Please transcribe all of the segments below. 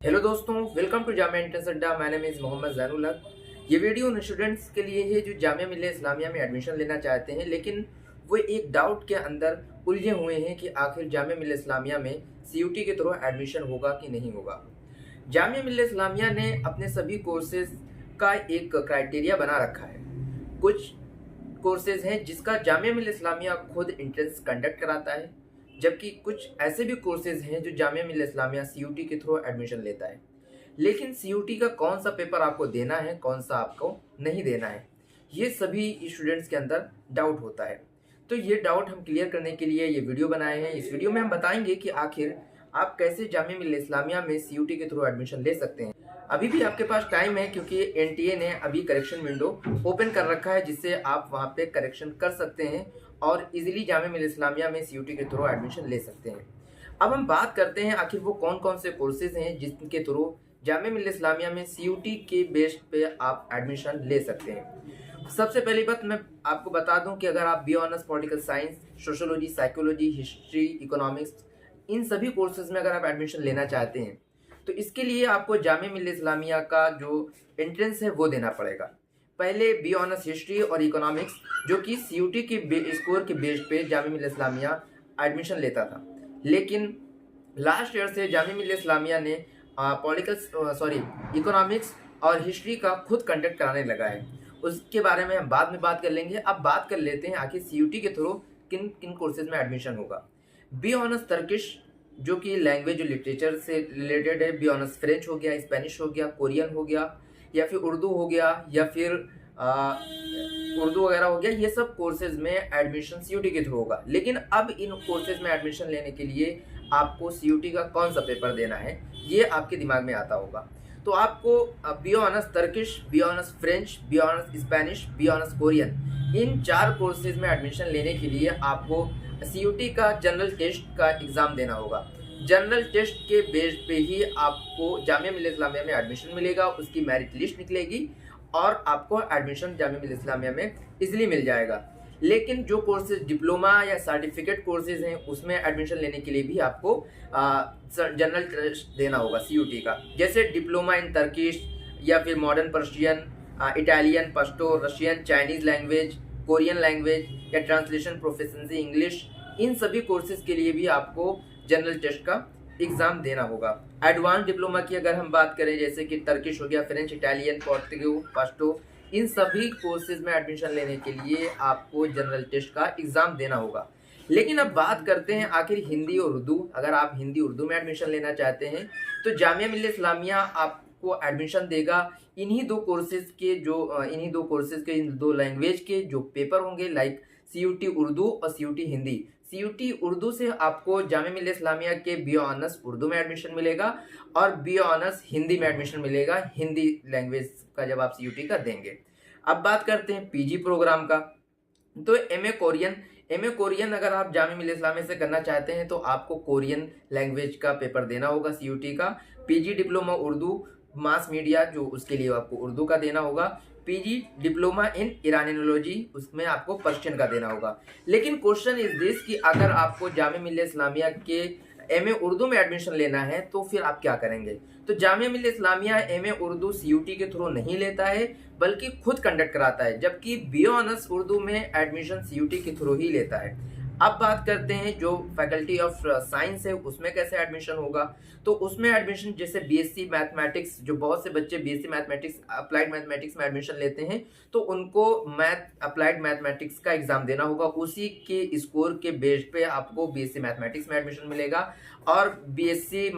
Hello दोस्तों, welcome to Jamia entrance Adda. My name is Mohammad Zainul Haq. ये video उन स्टूडेंट्स के लिए है जो जामिया मिल्लिया इस्लामिया में एडमिशन लेना चाहते हैं, लेकिन वो एक डाउट के अंदर उलझे हुए हैं कि आखिर जामिया मिल्लिया इस्लामिया में सीयूटी के थ्रू एडमिशन होगा कि नहीं होगा। जामिया मिल्लिया इस्लामिया ने अपने सभी कोर्सेज का एक क्राइटेरिया बना रखा है। कुछ कोर्सेज हैं जिसका जामिया मिल्लिया इस्लामिया खुद एंट्रेंस कंडक्ट कराता है, जबकि कुछ ऐसे भी कोर्सेज हैं जो जामिया मिल्लिया इस्लामिया सीयूटी के थ्रू एडमिशन लेता है। लेकिन सीयूटी का कौन सा पेपर आपको देना है, कौन सा आपको नहीं देना है, ये सभी स्टूडेंट्स के अंदर डाउट होता है। तो ये डाउट हम क्लियर करने के लिए ये वीडियो बनाए हैं। इस वीडियो में हम बताएंगे कि आखिर आप कैसे जामिया मिल्लिया इस्लामिया में सीयूटी के थ्रू एडमिशन ले सकते हैं। अभी भी आपके पास टाइम है, क्योंकि एनटीए ने अभी करेक्शन विंडो ओपन कर रखा है, जिससे आप वहां पे करेक्शन कर सकते हैं और इजीली जामिया मिल्लिया इस्लामिया में सीयूटी के थ्रू एडमिशन ले सकते हैं। अब हम बात करते हैं आखिर वो कौन कौन से कोर्सेज हैं जिनके थ्रू जामिया मिल्लिया इस्लामिया में सीयूटी के बेस पे आप एडमिशन ले सकते हैं। सबसे पहली बात मैं आपको बता दूं कि अगर आप B honours political science, sociology, psychology, history, economics, इन सभी कोर्सेज में अगर आप एडमिशन लेना चाहते हैं तो इसके लिए आपको जामिया मिल्लिया इस्लामिया का जो एंट्रेंस है वो देना पड़ेगा। पहले बी ऑनर्स हिस्ट्री और इकोनॉमिक्स, जो कि सीयूटी के स्कोर के बेस पे जामिया मिल्लिया इस्लामिया एडमिशन लेता था, लेकिन लास्ट ईयर से जामिया मिल्लिया इस्लामिया ने इकोनॉमिक्स और हिस्ट्री का खुद कंडक्ट कराने लगा है। उसके बारे में हम बाद में बात कर लेंगे। अब बात कर लेते हैं आखिर सीयूटी के थ्रू किन किन कोर्सेज में एडमिशन होगा। बी ऑनर्स टर्किश, जो कि लैंग्वेज और लिटरेचर से रिलेटेड है। बी ऑनर्स फ्रेंच हो गया, स्पेनिश हो गया, कोरियन हो गया, या फिर उर्दू हो गया, या फिर उर्दू वगैरह हो गया। ये सब कोर्सेज में एडमिशन सीयूटी के थ्रू होगा। लेकिन अब इन कोर्सेज में एडमिशन लेने के लिए आपको सीयूटी का कौन सा पेपर देना है, ये आपके दिमाग में आता होगा। तो आपको B honours Turkish, B honours French, B honours Spanish, B honours Korean, इन 4 कोर्सेज में एडमिशन लेने के लिए आपको सीयूटी का जनरल टेस्ट का एग्ज़ाम देना होगा। जनरल टेस्ट के बेस पे ही आपको जामिया मिल्लिया इस्लामिया में एडमिशन मिलेगा, उसकी मेरिट लिस्ट निकलेगी और आपको एडमिशन जामिया मिल्लिया इस्लामिया में इजीली मिल जाएगा। लेकिन जो कोर्सेज डिप्लोमा या सर्टिफिकेट कोर्सेज हैं, उसमें एडमिशन लेने के लिए भी आपको जनरल टेस्ट देना होगा सीयूटी का। जैसे डिप्लोमा इन टर्किश, या फिर modern Persian, Italian, Pashto, Russian, Chinese language, Korean language, या ट्रांसलेशन प्रोफिशिएंसी इंग्लिश, इन सभी कोर्सेज के लिए भी आपको जनरल टेस्ट का एग्ज़ाम देना होगा। एडवांस डिप्लोमा की अगर हम बात करें, जैसे कि टर्किश हो गया, फ्रेंच, इटालियन, पोर्तुगीज, पश्तो, इन सभी कोर्सेज में एडमिशन लेने के लिए आपको जनरल टेस्ट का एग्ज़ाम देना होगा। लेकिन अब बात करते हैं आखिर हिंदी और उर्दू। अगर आप हिंदी उर्दू में एडमिशन लेना चाहते हैं तो जामिया मिल्लिया इस्लामिया आपको एडमिशन देगा इन्हीं दो कोर्सेज के इन दो लैंग्वेज के जो पेपर होंगे, लाइक सीयूटी उर्दू और सीयूटी हिंदी। सीयूटी उर्दू से आपको जामिया मिल्लिया इस्लामिया के बी ऑनर्स उर्दू में एडमिशन मिलेगा और बी ऑनर्स हिंदी में एडमिशन मिलेगा, हिंदी लैंग्वेज का जब आप सीयूटी का देंगे। अब बात करते हैं पीजी प्रोग्राम का। तो एमए कोरियन अगर आप जामिया मिल्लिया इस्लामिया से करना चाहते हैं तो आपको कोरियन लैंग्वेज का पेपर देना होगा सीयूटी का। PG diploma Urdu mass media, जो उसके लिए आपको उर्दू का देना होगा। पीजी डिप्लोमा इन ईरानियोलॉजी, उसमें आपको पर्शियन का देना होगा। लेकिन क्वेश्चन इज दिस कि अगर आपको जामिया मिल्लिया इस्लामिया के एमए उर्दू में एडमिशन लेना है तो फिर आप क्या करेंगे। तो जामिया मिल्लिया इस्लामिया एमए उर्दू सीयूटी के थ्रू नहीं लेता है, बल्कि खुद कंडक्ट कराता है, जबकि बी ऑनर्स उर्दू में एडमिशन सीयूटी के थ्रू ही लेता है। अब बात करते हैं जो फैकल्टी ऑफ साइंस है, उसमें कैसे एडमिशन होगा। तो उसमें एडमिशन, जैसे बीएससी मैथमेटिक्स, जो बहुत से बच्चे बीएससी मैथमेटिक्स, अप्लाइड मैथमेटिक्स में एडमिशन लेते हैं, तो उनको अप्लाइड मैथमेटिक्स का एग्जाम देना होगा। उसी के स्कोर के बेस पे आपको बीएससी मैथमेटिक्स में एडमिशन मिलेगा। और बीएससी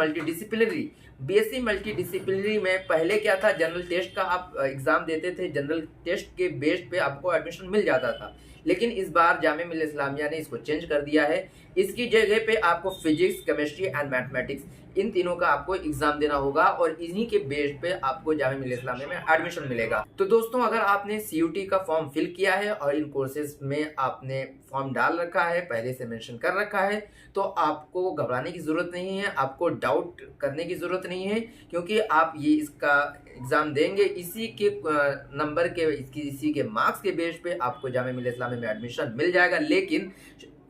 मल्टीडिसिप्लिनरी में पहले क्या था, जनरल टेस्ट का आप एग्जाम देते थे, जनरल टेस्ट के बेस पे आपको एडमिशन मिल जाता था। लेकिन इस बार जामिया मिल्लिया इस्लामिया ने इसको चेंज कर दिया है। इसकी जगह पे आपको फिजिक्स, केमिस्ट्री एंड मैथमेटिक्स, इन तीनों का आपको एग्जाम देना होगा और इन्हीं के बेस पे आपको जामिया मिल्लिया इस्लामिया में एडमिशन मिलेगा। तो दोस्तों, अगर आपने सीयूटी का फॉर्म फिल किया है और इन कोर्सेज में आपने फॉर्म डाल रखा है, पहले से मेंशन कर रखा है, तो आपको घबराने की जरूरत नहीं है, आपको डाउट करने की जरूरत नहीं है, क्योंकि आप ये इसका एग्जाम देंगे, इसी के नंबर के, इसी के मार्क्स के बेस पे आपको जामिया मिल्लिया इस्लामिया में एडमिशन मिल जाएगा। लेकिन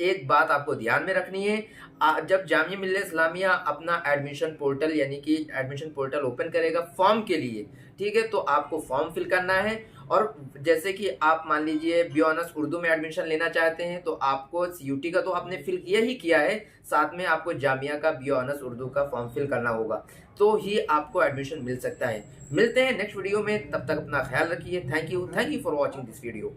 एक बात आपको ध्यान में रखनी है, जब जामिया मिल्लिया इस्लामिया अपना एडमिशन पोर्टल यानी कि एडमिशन पोर्टल ओपन करेगा फॉर्म के लिए, ठीक है, तो आपको फॉर्म फिल करना है। और जैसे कि आप मान लीजिए बी ऑनर्स उर्दू में एडमिशन लेना चाहते हैं तो आपको सीयूटी का तो आपने फिल किया ही किया है, साथ में आपको जामिया का बी ऑनर्स उर्दू का फॉर्म फिल करना होगा, तो ही आपको एडमिशन मिल सकता है। मिलते हैं नेक्स्ट वीडियो में, तब तक अपना ख्याल रखिए। Thank you for watching this video.